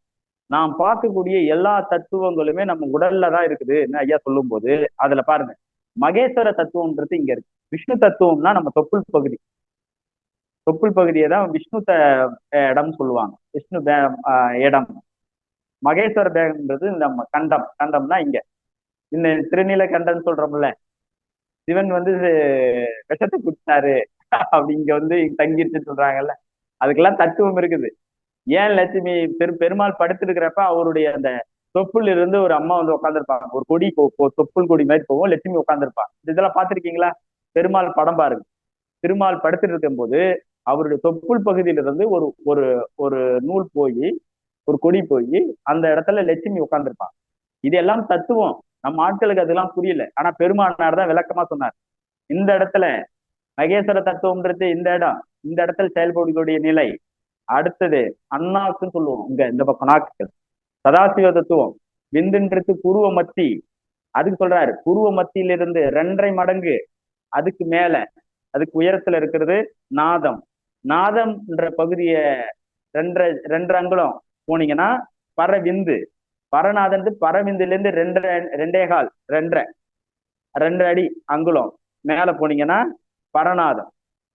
B: நாம் பார்க்கக்கூடிய எல்லா தத்துவங்களுமே நம்ம உடல்ல தான் இருக்குதுன்னு ஐயா சொல்லும் போது அதுல பாருங்க, மகேஸ்வர தத்துவம்ன்றது இங்க இருக்கு. விஷ்ணு தத்துவம்னா நம்ம தொப்புள் பகுதியை தான் விஷ்ணு இடம் சொல்லுவாங்க. விஷ்ணு இடம். மகேஸ்வர தேகம்ன்றது நம்ம கண்டம்னா இங்க இந்த திருநீல கண்டம் சொல்றோம்ல, சிவன் வந்து விஷத்தை குடிச்சாரு அப்படி இங்க வந்து தங்கிருச்சுன்னு சொல்றாங்கல்ல, அதுக்கெல்லாம் தத்துவம் இருக்குது. ஏன் லட்சுமி பெருமாள் படுத்திருக்கிறப்ப அவருடைய அந்த தொப்புள் இருந்து ஒரு அம்மா வந்து உட்காந்துருப்பாங்க. ஒரு கொடி தொப்புள் கொடி மாதிரி போகும், லட்சுமி உட்காந்துருப்பாங்க. இதெல்லாம் பார்த்திருக்கீங்களா? பெருமாள் படம் பாருங்க. பெருமாள் படுத்துட்டு இருக்கும் போது அவருடைய தொப்புள் பகுதியிலிருந்து ஒரு ஒரு ஒரு நூல் போய் ஒரு கொடி போய் அந்த இடத்துல லட்சுமி உட்காந்துருப்பாங்க. இது எல்லாம் தத்துவம். நம்ம ஆட்களுக்கு அதெல்லாம் புரியல. ஆனா பெருமானார் தான் விளக்கமா சொன்னார். இந்த இடத்துல மகேஸ்வர தத்துவம்ன்றது இந்த இடத்துல செயல்படக்கூடிய நிலை. அடுத்தது அண்ணாக்குன்னு சொல்லுவோம், இங்க இந்த பக்கம் நாக்கு. சதாசிவ தத்துவம் விந்துன்றது புருவ மத்தி. அதுக்கு சொல்றாரு புருவ மத்தியிலிருந்து 2.5 மடங்கு அதுக்கு மேல அதுக்கு உயரத்துல இருக்கிறது நாதம். நாதம்ன்ற பகுதிய 2 அங்குலம் போனீங்கன்னா பரவிந்து. பரநாதன் பரவிந்துல இருந்து 2 அடி அங்குலம் மேல போனீங்கன்னா பரநாதம்.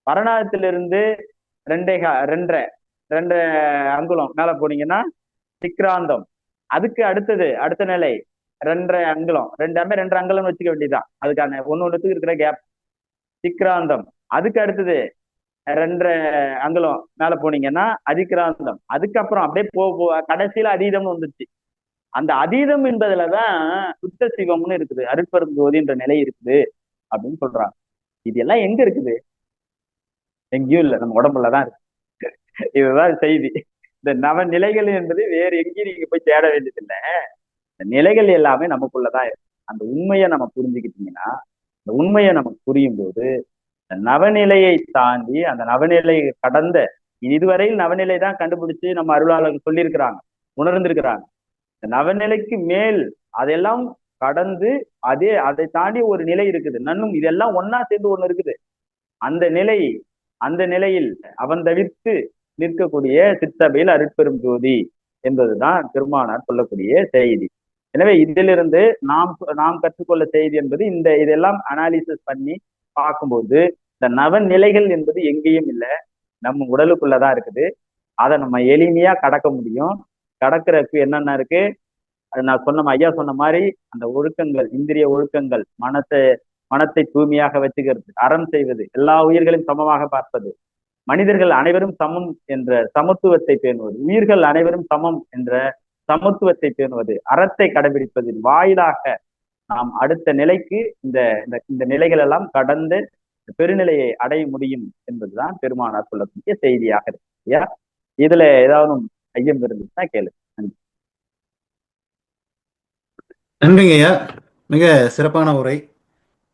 B: பரநாதத்திலிருந்து 2 அங்குலம் மேல போனீங்கன்னா சிக்ராந்தம். அதுக்கு அடுத்த நிலை 2 அங்குலம். 2 அங்குலம் வச்சுக்க வேண்டியதுதான். அதுக்கான ஒண்ணுத்துக்கு இருக்கிற கேப் சிக்ராந்தம். அதுக்கு அடுத்தது 2 அங்குலம் மேல போனீங்கன்னா அதிக்ராந்தம். அதுக்கப்புறம் அப்படியே கடைசியில அதீதம்னு வந்துச்சு. அந்த அதீதம் என்பதுலதான் சுத்த சிவம்னு இருக்குது, அருட்பெருஞ்சோதின்ற நிலை இருக்குது அப்படின்னு சொல்றாங்க. இது எல்லாம் எங்க இருக்குது? எங்கேயும் இல்லை, நம்ம உடம்புலதான் இருக்கு. இதுதான் செய்தி. இந்த நவநிலைகள் என்பது வேற எங்கேயும் நீங்க போய் தேட வேண்டியதில்லை. இந்த நிலைகள் எல்லாமே நமக்குள்ளதான் இருக்கு. அந்த உண்மையை நம்ம புரிஞ்சுக்கிட்டீங்கன்னா, இந்த உண்மையை நமக்கு புரியும் போது இந்த நவநிலையை தாண்டி அந்த நிலை கடந்த இதுவரையில் நவநிலை தான் கண்டுபிடிச்சு நம்ம அருளாளர்கள் சொல்லியிருக்கிறாங்க, உணர்ந்திருக்கிறாங்க. இந்த நவநிலைக்கு மேல் அதெல்லாம் கடந்து அதை தாண்டி ஒரு நிலை இருக்குது. நன்னும் இதெல்லாம் ஒன்னா சேர்ந்து ஒண்ணு இருக்குது. அந்த நிலையில் அவன் தவிர்த்து நிற்கக்கூடிய சிற்றபையில் அருட்பெரும் ஜோதி என்பதுதான் பெருமானார் சொல்லக்கூடிய செய்தி. எனவே இதிலிருந்து நாம் கற்றுக்கொள்ள செய்தி என்பது இதெல்லாம் அனாலிசிஸ் பண்ணி பார்க்கும்போது இந்த நவநிலைகள் என்பது எங்கேயும் இல்லை, நம்ம உடலுக்குள்ளதான் இருக்குது. அதை நம்ம எளிமையா கடக்க முடியும். கடக்கிறதுக்கு என்னென்ன இருக்கு? நான் ஐயா சொன்ன மாதிரி அந்த ஒழுக்கங்கள், இந்திரிய ஒழுக்கங்கள், மனத்தை தூய்மையாக வச்சுக்கிறது, அறம் செய்வது, எல்லா உயிர்களையும் சமமாக பார்ப்பது, மனிதர்கள் அனைவரும் சமம் என்ற சமத்துவத்தை பேணுவது, உயிர்கள் அனைவரும் சமம் என்ற சமத்துவத்தை பேணுவது, அறத்தை கடைபிடிப்பதின் வாயிலாக நாம் அடுத்த நிலைக்கு இந்த இந்த நிலைகள் எல்லாம் கடந்து பெருநிலையை அடைய முடியும் என்பதுதான் பெருமானார் சொல்லக்கூடிய செய்தியாக இருக்கு. ஐயா, இதுல ஏதாவது ஐயம் இருந்துச்சுன்னா கேளு.
A: நன்றிங்க ஐயா. மிக சிறப்பான உரை.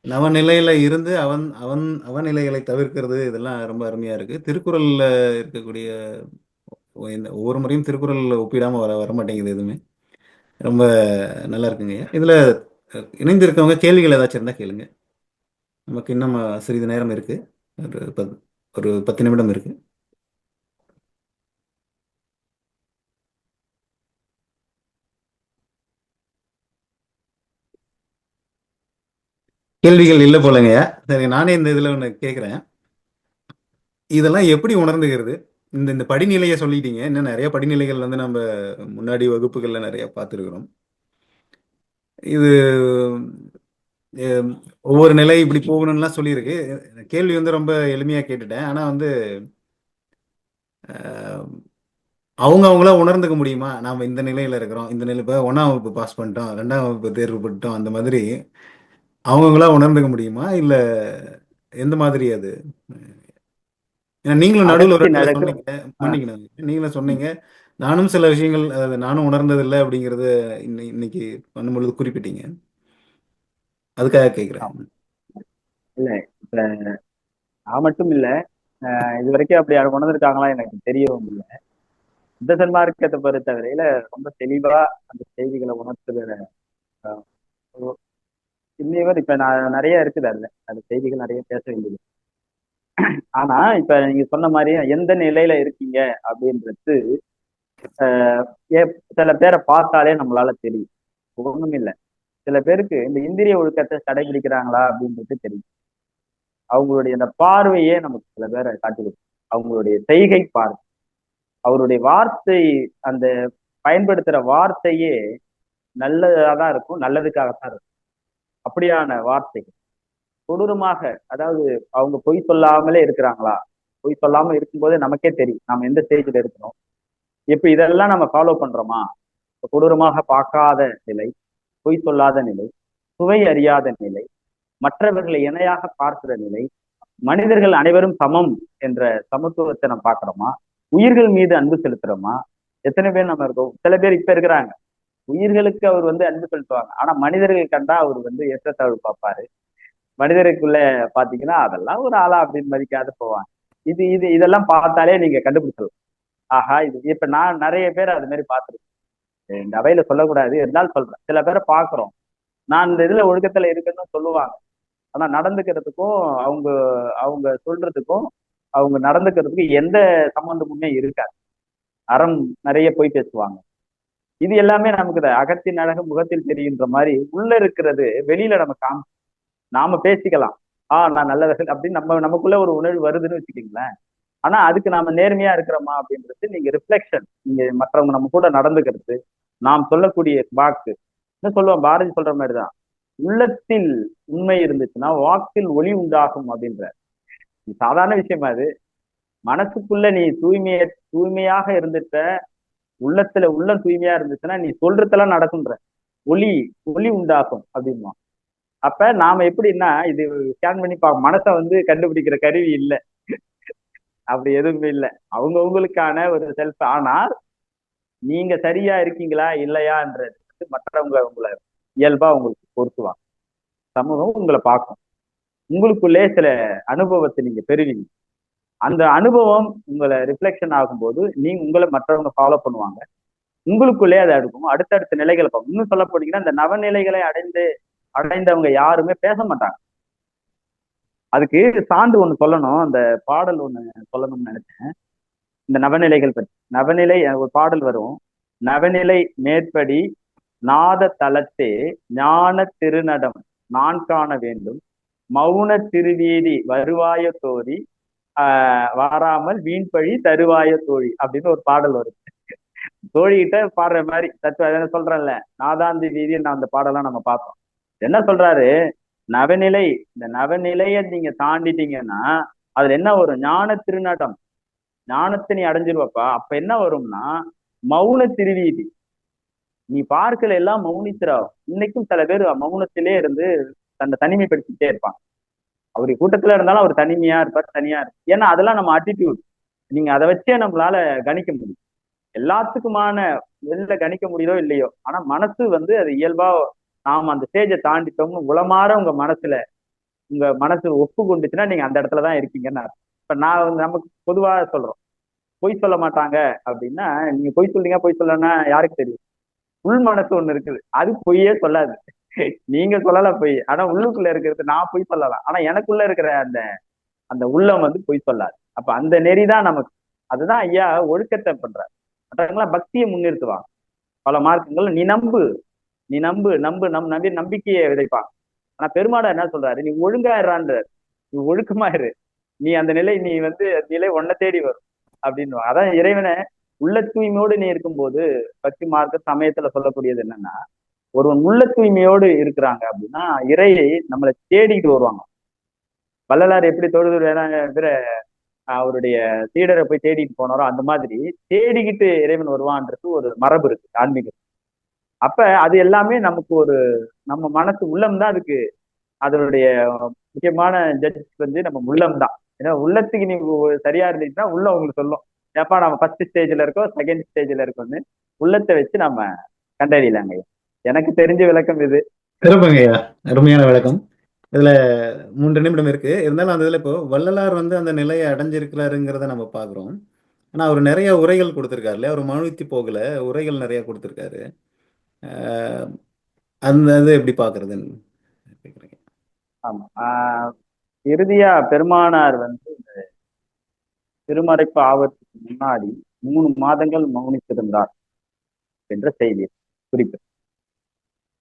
A: நவநிலையில இருந்து அவன் அவன் அவநிலைகளை தவிர்க்கிறது, இதெல்லாம் ரொம்ப அருமையா இருக்கு. திருக்குறள்ல இருக்கக்கூடிய ஒவ்வொரு முறையும் திருக்குறள் ஒப்பிடாம வர மாட்டேங்குது எதுவுமே. ரொம்ப நல்லா இருக்குங்க ஐயா. இதுல இணைந்திருக்கவங்க கேள்விகள் ஏதாச்சும் இருந்தா கேளுங்க. நமக்கு இன்னும் சிறிது நேரம் இருக்கு. ஒரு 10 நிமிடம் இருக்கு. கேள்விகள் இல்லை போலங்கய்யா. சரி, நானே இந்த இதுல ஒன்று கேட்குறேன். இதெல்லாம் எப்படி உணர்ந்துகிறது? இந்த இந்த படிநிலையை சொல்லிட்டீங்க. இன்னும் நிறைய படிநிலைகள் வந்து நம்ம முன்னாடி வகுப்புகள்ல நிறைய பார்த்துருக்குறோம். இது ஒவ்வொரு நிலை இப்படி போகணும்லாம் சொல்லியிருக்கு. கேள்வி வந்து ரொம்ப எளிமையா கேட்டுட்டேன். ஆனா வந்து அவங்களா உணர்ந்துக்க முடியுமா? நாம இந்த நிலையில இருக்கிறோம், இந்த நிலை இப்போ 1ஆம் வகுப்பு பாஸ் பண்ணிட்டோம், 2ஆம் வகுப்பு தேர்வு பண்ணிட்டோம், அந்த மாதிரி அவங்களா உணர்ந்துக்க முடியுமா? இல்ல எந்த மாதிரி அது? ஏன்னா நீங்களும் நடுவில் ஒரு
B: அகத்தின்
A: இடத்துல
B: அழகு.
A: சொன்னீங்க, மன்னிக்கணும், நீங்களும் சொன்னீங்க, நானும் சில விஷயங்கள் அதாவது நானும் உணர்ந்ததில்லை அப்படிங்கிறது இன்னைக்கு பண்ணும்பொழுது குறிப்பிட்டீங்க. அதுக்காக கேட்குறேன்.
B: இல்ல, இப்ப நான் மட்டும் இல்ல, இது வரைக்கும் அப்படி உணர்ந்திருக்காங்களா எனக்கு தெரியவும் இல்லை. புத்த சன்மார்க்கத்தை பொறுத்தவரையில ரொம்ப தெளிவா அந்த செய்திகளை உணர்த்துகிற இன்னைவர் இப்ப நான் நிறைய இருக்குது அதுல, அந்த செய்திகள் நிறைய பேச வேண்டியது. ஆனா இப்ப நீங்க சொன்ன மாதிரி எந்த நிலையில இருக்கீங்க அப்படின்றது சில பேரை பார்த்தாலே நம்மளால தெரியும். ஒண்ணும் இல்லை, சில பேருக்கு இந்த இந்திரிய ஒழுக்கத்தை கடைபிடிக்கிறாங்களா அப்படின்றது தெரியும். அவங்களுடைய அந்த பார்வையே நமக்கு சில பேரை காட்டி கொடுக்கும். அவங்களுடைய செய்கை பார்வை, அவருடைய வார்த்தை, அந்த பயன்படுத்துற வார்த்தையே நல்லதாதான் இருக்கும், நல்லதுக்காகத்தான் இருக்கும். அப்படியான வார்த்தைகள் கொடூரமாக, அதாவது அவங்க பொய் சொல்லாமலே இருக்கிறாங்களா, பொய் சொல்லாம இருக்கும்போதே நமக்கே தெரியும் நாம எந்த ஸ்டேஜ்ல இருக்கிறோம். இப்ப இதெல்லாம் நம்ம ஃபாலோ பண்றோமா? கொடூரமாக பார்க்காத நிலை, பொய் சொல்லாத நிலை, சுவை அறியாத நிலை, மற்றவர்களை இணையாக பார்க்கிற நிலை, மனிதர்கள் அனைவரும் சமம் என்ற சமத்துவத்தை நம்ம பார்க்கிறோமா? உயிர்கள் மீது அன்பு செலுத்துறோமா? எத்தனை பேர் நம்ம இருக்கோம்? சில பேர் இப்ப இருக்கிறாங்க, உயிர்களுக்கு அவர் வந்து அன்பு செலுத்துவாங்க, ஆனா மனிதர்கள் கண்டா அவர் வந்து ஏற்றத்தாழ்வு பார்ப்பாரு. மனிதருக்குள்ள பாத்தீங்கன்னா அதெல்லாம் ஒரு ஆளா அப்படின்னு மதிக்காத போவாங்க. இதெல்லாம் பார்த்தாலே நீங்க கண்டுபிடிச்சிடலாம். ஆஹா, இது இப்ப நான் நிறைய பேர் அது மாதிரி பார்த்துருக்கேன். இந்த அவையில சொல்லக்கூடாது, இருந்தாலும் சொல்றேன். சில பேரை பாக்குறோம், நான் இந்த இதுல ஒழுக்கத்துல இருக்குன்னு சொல்லுவாங்க, ஆனா நடந்துக்கிறதுக்கும் அவங்க அவங்க சொல்றதுக்கும் அவங்க நடந்துக்கிறதுக்கும் எந்த சம்பந்தமுமே இருக்காது. அறம் நிறைய போய் பேசுவாங்க. இது எல்லாமே நமக்கு அகத்தின் அழகு முகத்தில் தெரிகின்ற மாதிரி உள்ள இருக்கிறது வெளியில நம்ம நாம பேசிக்கலாம். நான் நல்லவர்கள் அப்படின்னு நமக்குள்ள ஒரு உணர்வு வருதுன்னு வச்சுக்கீங்களேன். ஆனா அதுக்கு நாம நேர்மையா இருக்கிறோமா அப்படின்றது நீங்க ரிஃப்ளெக்ஷன், நீங்க மற்றவங்க நம்ம கூட நடந்துக்கிறது, நாம் சொல்லக்கூடிய வாக்கு. என்ன சொல்லுவோம், பாரதி சொல்ற மாதிரிதான், உள்ளத்தில் உண்மை இருந்துச்சுன்னா வாக்கில் ஒளி உண்டாகும் அப்படின்ற. சாதாரண விஷயமா அது. மனசுக்குள்ள நீ தூய்மையாக இருந்துட்ட, உள்ளம் தூய்மையா இருந்துச்சுன்னா நீ சொல்றதெல்லாம் நடக்குன்ற, ஒளி ஒளி உண்டாகும் அப்படின்மா. அப்ப நாம எப்படின்னா, இது ஸ்கேன் பண்ணி மனசை வந்து கண்டுபிடிக்கிற கருவி இல்லை, அப்படி எதுவுமே இல்லை. அவங்கவுங்களுக்கான ஒரு செல்ஃப். ஆனால் நீங்க சரியா இருக்கீங்களா இல்லையான்றது மற்றவங்க உங்களை இயல்பா உங்களுக்கு பொருத்துவாங்க. சமூகம் உங்களை பார்க்கும். உங்களுக்குள்ளே சில அனுபவத்தை நீங்க பெறுவீங்க. அந்த அனுபவம் உங்களை ரிஃப்ளெக்ஷன் ஆகும்போது நீங்க உங்களை மற்றவங்க ஃபாலோ பண்ணுவாங்க. உங்களுக்குள்ளே அதை அடுக்கும் அடுத்தடுத்த நிலைகளை பார்க்கும். இன்னும் சொல்ல போனீங்கன்னா, இந்த நவநிலைகளை அடைந்தவங்க யாருமே பேச மாட்டாங்க. அதுக்கு சான்று ஒண்ணு சொல்லணும், அந்த பாடல் ஒண்ணு சொல்லணும்னு நினைச்சேன். இந்த நவநிலைகள் பற்றி நவநிலை ஒரு பாடல் வரும். நவநிலை மேற்படி நாத தலத்தே ஞான திருநடம் நான் காண வேண்டும், மௌன திருவீதி வருவாய தோழி வாராமல் வீண்பழி தருவாய தோழி அப்படின்னு ஒரு பாடல் வரும். தோழிகிட்ட பாடுற மாதிரி தத்துவ சொல்றேன்ல, நாதாந்தி வீதியில் நான் அந்த பாடலாம் நம்ம பார்த்தோம். என்ன சொல்றாரு, நவநிலை, இந்த நவநிலையை நீங்க தாண்டிட்டீங்கன்னா அதுல என்ன வரும், ஞான திருநடம், ஞானத்தை நீ அடைஞ்சிருவப்பா. அப்ப என்ன வரும்னா மௌன திருவீதி. நீ பார்க்கல எல்லாம் மௌனித்திரா. இன்னைக்கும் சில பேர் மௌனத்திலே இருந்து தன்னை தனிமைப்படுத்திட்டே இருப்பாங்க. அவரு கூட்டத்துல இருந்தாலும் அவர் தனிமையா இருப்பார், தனியா இருப்பார். ஏன்னா அதெல்லாம் நம்ம அட்டிடியூட். நீங்க அதை வச்சே நம்மளால கணிக்க முடியும். எல்லாத்துக்குமான வெளில கணிக்க முடியுதோ இல்லையோ, ஆனா மனசு வந்து அது இயல்பா நாம அந்த ஸ்டேஜை தாண்டிட்டோம்னு உளமாற உங்க மனசு ஒப்பு கொண்டுச்சுன்னா நீங்க அந்த இடத்துலதான் இருக்கீங்கன்னு அர்த்தம். இப்ப நான் வந்து நமக்கு பொதுவா சொல்றோம், பொய் சொல்ல மாட்டாங்க அப்படின்னா, நீங்க பொய் சொல்றீங்க பொய் சொல்லனா யாருக்கு தெரியும்? உள் மனசு ஒண்ணு இருக்குது, அது பொய்யே சொல்லாது. நீங்க சொல்லல பொய், ஆனா உள்ளுக்குள்ள இருக்கிறது நான் பொய் சொல்லலாம், ஆனா எனக்குள்ள இருக்கிற அந்த அந்த உள்ளம் வந்து பொய் சொல்லாது. அப்ப அந்த நெறிதான் நமக்கு. அதுதான் ஐயா ஒழுக்கத்தை பண்றாரு. மற்றவங்களாம் பக்தியை முன்னிறுத்துவாங்க. பல மார்க்கங்கள் நீ நம்பு, நீ நம்பு நம்பு நம்பிக்கையை விதைப்பாங்க. ஆனா பெருமானார் என்ன சொல்றாரு, நீ ஒழுங்கா இருறான்ற, நீ ஒழுக்கமா இரு, நீ அந்த நிலை, நீ வந்து நிலை உன்னை தேடி வரும் அப்படின்னு. அதான் இறைவனை உள்ள தூய்மையோடு நீ இருக்கும்போது, பக்தி மார்க்க சமயத்துல சொல்லக்கூடியது என்னன்னா, ஒருவன் உள்ள தூய்மையோடு இருக்கிறாங்க அப்படின்னா இறையை நம்மளை தேடிட்டு வருவாங்க. வள்ளலார் எப்படி தொழுது அவருடைய சீடரை போய் தேடிட்டு போனாரோ அந்த மாதிரி தேடிக்கிட்டு இறைவன் வருவான்றது ஒரு மரபு இருக்கு ஆன்மீகம். அப்ப அது எல்லாமே நமக்கு ஒரு, நம்ம மனசு உள்ளம் தான் அதுக்கு அதனுடைய முக்கியமான ஜட்ஜ் வந்து நம்ம உள்ளம் தான். ஏன்னா உள்ளத்துக்கு நீ சரியா இருந்துச்சுன்னா உள்ள உங்களுக்கு சொல்லும், ஏப்பா நம்ம ஃபர்ஸ்ட் ஸ்டேஜ்ல இருக்கோம் செகண்ட் ஸ்டேஜ்ல இருக்கோம்னு. உள்ளத்தை வச்சு நம்ம கண்டறியலாங்க. எனக்கு தெரிஞ்ச விளக்கம் இது.
A: சிறப்புங்க ஐயா, அருமையான விளக்கம். இதுல 3 நிமிடம் இருக்கு. இருந்தாலும் அந்த இதுல இப்போ வள்ளலார் வந்து அந்த நிலையை அடைஞ்சிருக்கிறாருங்கிறத நம்ம பாக்குறோம். ஆனா அவர் நிறைய உரைகள் கொடுத்திருக்காரு இல்லையா? அவர் மழுத்தி போகல, உரைகள் நிறைய கொடுத்திருக்காரு. அஹ் அந்த இது எப்படி பாக்குறதுன்னு கேக்குறேன்.
B: ஆமா. இறுதியா பெருமானார் வந்து திருமறைப்பு ஆவதற்கு முன்னாடி 3 மாதங்கள் மௌனித்திருந்தார் என்ற செய்தி குறிப்பு.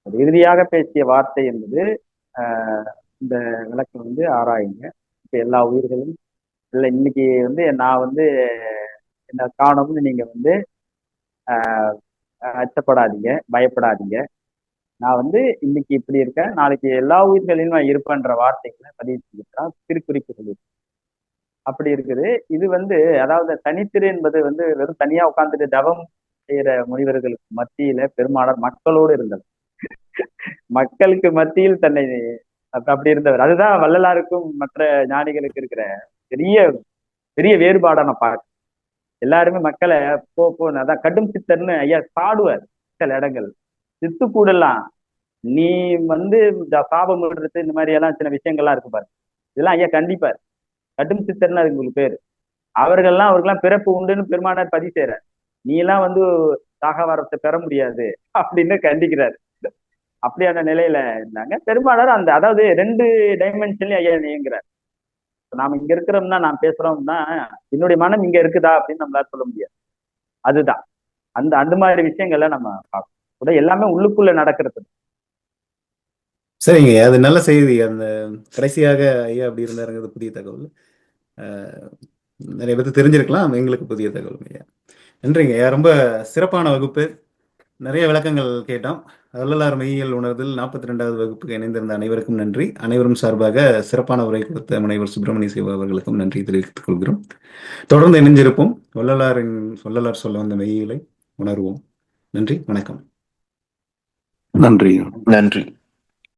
B: அது இறுதியாக பேசிய வார்த்தை என்பது, இந்த விளக்கம் வந்து ஆராயுங்க. இப்ப எல்லா உயிர்களும் இல்லை, இன்னைக்கு வந்து நான் வந்து என்ன காணும்னு நீங்க வந்து அச்சப்படாதீங்க, பயப்படாதீங்க. நான் வந்து இன்னைக்கு இப்படி இருக்கேன், நாளைக்கு எல்லா உயிர்களிலும் நான் இருப்பேன்ற வார்த்தைகளை பதிவு செஞ்சுக்கிறான், திருக்குறிப்பு சொல்லி. அப்படி இருக்குது. இது வந்து அதாவது தனித்திரு என்பது வந்து வெறும் தனியா உட்கார்ந்துட்டு தவம் செய்யற முனிவர்களுக்கு மத்தியில பெருமானார் மக்களோடு இருந்தது. மக்களுக்கு மத்தியில் தன்னை அப்படி இருந்தவர். அதுதான் வள்ளலாருக்கும் மற்ற ஞானிகளுக்கு இருக்கிற பெரிய பெரிய வேறுபாடான பார்க்க. எல்லாருமே மக்களை போன்னு அதான் கடும் சித்தர்னு ஐயா சாடுவார். சில இடங்கள் சித்து கூடலாம் நீ வந்து சாபம் விடுறது இந்த மாதிரி எல்லாம் சின்ன விஷயங்கள்லாம் இருக்கு பாரு, இதெல்லாம் ஐயா கண்டிப்பார். கடும் சித்தர்னு அதுக்கு உங்களுக்கு பேரு. அவருக்கெல்லாம் பிறப்பு உண்டுன்னு பெருமானார் பதிவு செய்யறார். நீ எல்லாம் வந்து சாகவாரத்தை பெற முடியாது அப்படின்னு கண்டிக்கிறார். அப்படியான நிலையில இருந்தாங்க பெருமானார். அந்த அதாவது 2 டைமென்ஷன்லயும் ஐயா இயங்குறார். நாம இங்க இருக்கிறோம்னா, நான் பேசுறோம்னா என்னுடைய மனம் இங்க இருக்குதா அப்படின்னு நம்மளால சொல்ல முடியாது. அதுதான் அந்த அந்த மாதிரி விஷயங்கள்ல நம்ம பார்க்கணும். கூட எல்லாமே உள்ளுக்குள்ள நடக்கிறது.
A: சரிங்க, அது நல்ல செய்தி. அந்த கடைசியாக ஐயா அப்படி இருந்தாருங்கிறது புதிய தகவல். நிறைய பேருக்கு தெரிஞ்சிருக்கலாம், எங்களுக்கு புதிய தகவல் ஐயா. நன்றிங்க ஐயா, ரொம்ப சிறப்பான வகுப்பு. நிறைய விளக்கங்கள் கேட்டோம். வள்ளலார் மெய்யியல் உணர்தல் 42வது வகுப்புக்கு இணைந்திருந்த அனைவருக்கும் நன்றி. அனைவரும் சார்பாக சிறப்பான உரை கொடுத்த முனைவர் சுப்பிரமணிய சிவா அவர்களுக்கும் நன்றி தெரிவித்துக் கொள்கிறோம். தொடர்ந்து இணைஞ்சிருப்போம். வள்ளலார் சொல்ல வந்த மெய்யியலை உணர்வோம். நன்றி, வணக்கம்.
C: நன்றி. நன்றி.